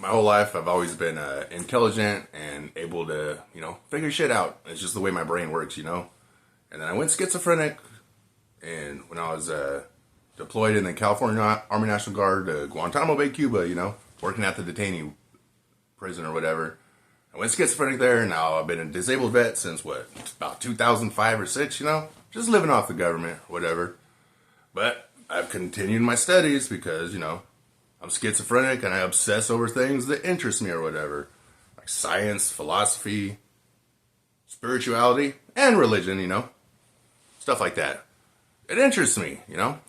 my whole life, I've always been intelligent and able to, figure shit out. It's just the way my brain works. And then I went schizophrenic, and when I was deployed in the California Army National Guard to Guantanamo Bay, Cuba, working at the detainee prison or whatever. I went schizophrenic there, and now I've been a disabled vet since, about 2005 or 6, just living off the government, whatever. But I've continued my studies because, I'm schizophrenic and I obsess over things that interest me or whatever. Like science, philosophy, spirituality, and religion, stuff like that. It interests me,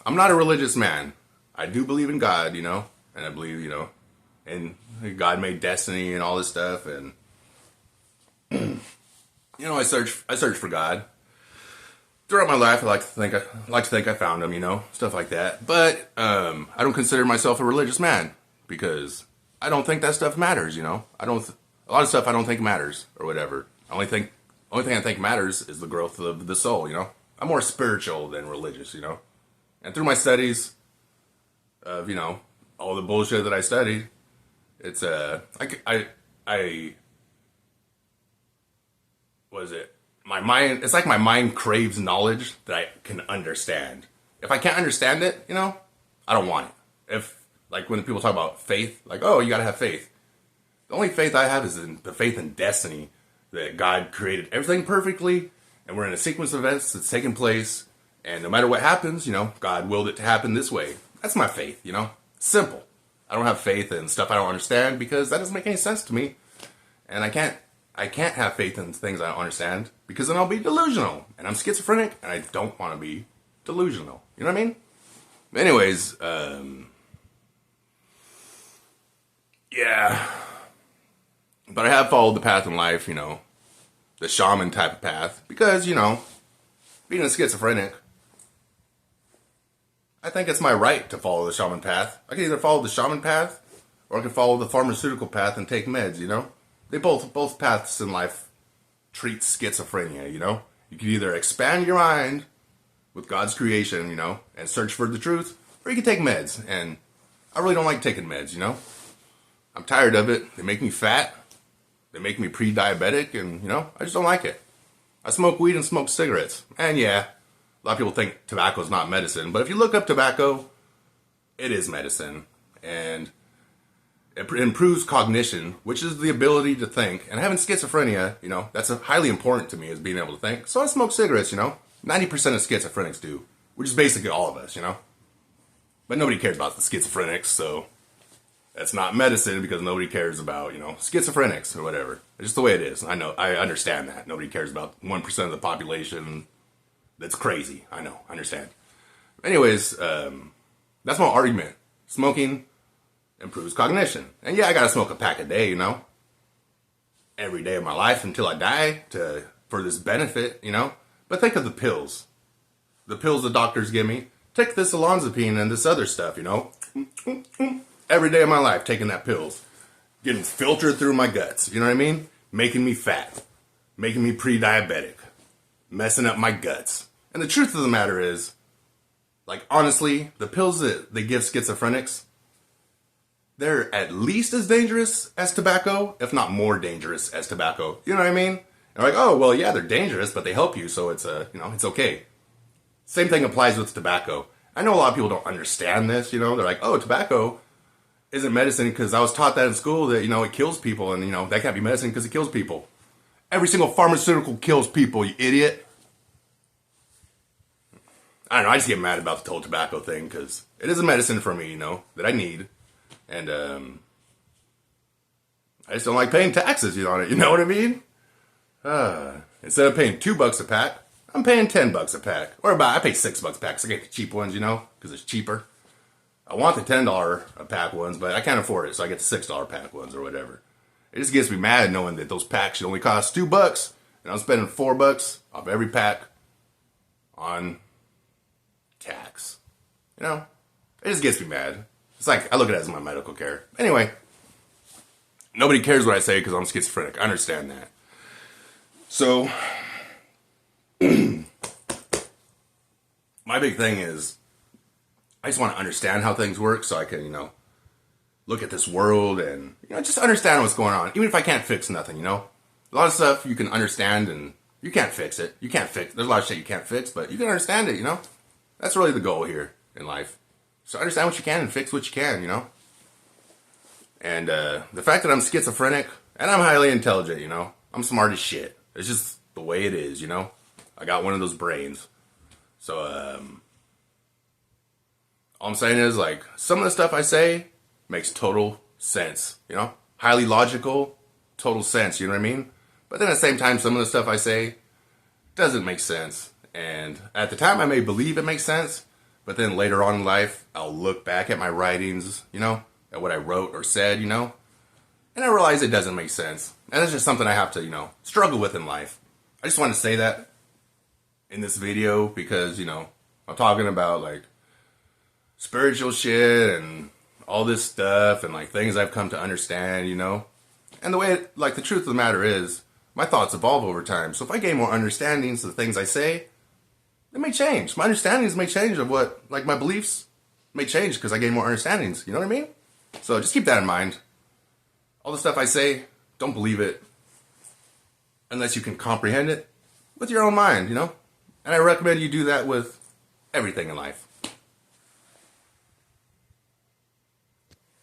I'm not a religious man. I do believe in God, and I believe, and God made destiny and all this stuff, and I search for God. Throughout my life, I like to think I found him, stuff like that. But I don't consider myself a religious man because I don't think that stuff matters, a lot of stuff I don't think matters or whatever. Only thing I think matters is the growth of the soul, I'm more spiritual than religious, And through my studies of, all the bullshit that I studied, it's what is it? My mind, it's like my mind craves knowledge that I can understand. If I can't understand it, I don't want it. Like when people talk about faith, like, oh, you gotta have faith. The only faith I have is in the faith in destiny, that God created everything perfectly, and we're in a sequence of events that's taking place, and no matter what happens, God willed it to happen this way. That's my faith, Simple. I don't have faith in stuff I don't understand because that doesn't make any sense to me. And I can't have faith in things I don't understand because then I'll be delusional. And I'm schizophrenic and I don't want to be delusional. You know what I mean? Anyways, yeah. But I have followed the path in life, the shaman type of path because, being a schizophrenic, I think it's my right to follow the shaman path. I can either follow the shaman path or I can follow the pharmaceutical path and take meds, They both paths in life treat schizophrenia, You can either expand your mind with God's creation, and search for the truth, or you can take meds. And I really don't like taking meds, I'm tired of it. They make me fat. They make me pre-diabetic, and, I just don't like it. I smoke weed and smoke cigarettes. And yeah, a lot of people think tobacco is not medicine, but if you look up tobacco, it is medicine. And it improves cognition, which is the ability to think. And having schizophrenia, that's highly important to me, is being able to think. So I smoke cigarettes, 90% of schizophrenics do, which is basically all of us, But nobody cares about the schizophrenics, so that's not medicine because nobody cares about, schizophrenics or whatever. It's just the way it is. I know, I understand that. Nobody cares about 1% of the population. That's crazy. I know, I understand. Anyways, that's my argument. Smoking improves cognition. And yeah, I gotta smoke a pack a day, every day of my life until I die for this benefit, But think of the pills. The pills the doctors give me. Take this olanzapine and this other stuff, Every day of my life taking that pills. Getting filtered through my guts, you know what I mean? Making me fat. Making me pre-diabetic. Messing up my guts. And the truth of the matter is, like, honestly, the pills that they give schizophrenics, they're at least as dangerous as tobacco, if not more dangerous as tobacco. You know what I mean? And like, oh, well, yeah, they're dangerous, but they help you, so it's, it's okay. Same thing applies with tobacco. I know a lot of people don't understand this, They're like, oh, tobacco isn't medicine because I was taught that in school that, it kills people, and, that can't be medicine because it kills people. Every single pharmaceutical kills people, you idiot. I don't know, I just get mad about the whole tobacco thing because it is a medicine for me, that I need. And I just don't like paying taxes, on it. You know what I mean? Instead of paying $2 a pack, I'm paying $10 a pack. Or I pay $6 a pack. So I get the cheap ones, because it's cheaper. I want the $10 a pack ones, but I can't afford it, so I get the $6 pack ones or whatever. It just gets me mad knowing that those packs should only cost $2, and I'm spending $4 off every pack on tax. It just gets me mad. It's like, I look at it as my medical care. Anyway, nobody cares what I say because I'm schizophrenic. I understand that. So, my big thing is, I just want to understand how things work so I can, look at this world and, just understand what's going on. Even if I can't fix nothing, A lot of stuff you can understand and you can't fix it. There's a lot of shit you can't fix, but you can understand it, That's really the goal here in life. So understand what you can and fix what you can, And the fact that I'm schizophrenic and I'm highly intelligent, I'm smart as shit. It's just the way it is, I got one of those brains. So, all I'm saying is, like, some of the stuff I say makes total sense, Highly logical, total sense, you know what I mean? But then at the same time, some of the stuff I say doesn't make sense. And at the time, I may believe it makes sense, but then later on in life, I'll look back at my writings, at what I wrote or said, and I realize it doesn't make sense. And that's just something I have to, struggle with in life. I just want to say that in this video because, I'm talking about, like, spiritual shit and all this stuff and, like, things I've come to understand, And the way, the truth of the matter is, my thoughts evolve over time. So if I gain more understandings of the things I say, it may change. My understandings may change of what, my beliefs may change because I gain more understandings. You know what I mean? So just keep that in mind. All the stuff I say, don't believe it unless you can comprehend it with your own mind, And I recommend you do that with everything in life.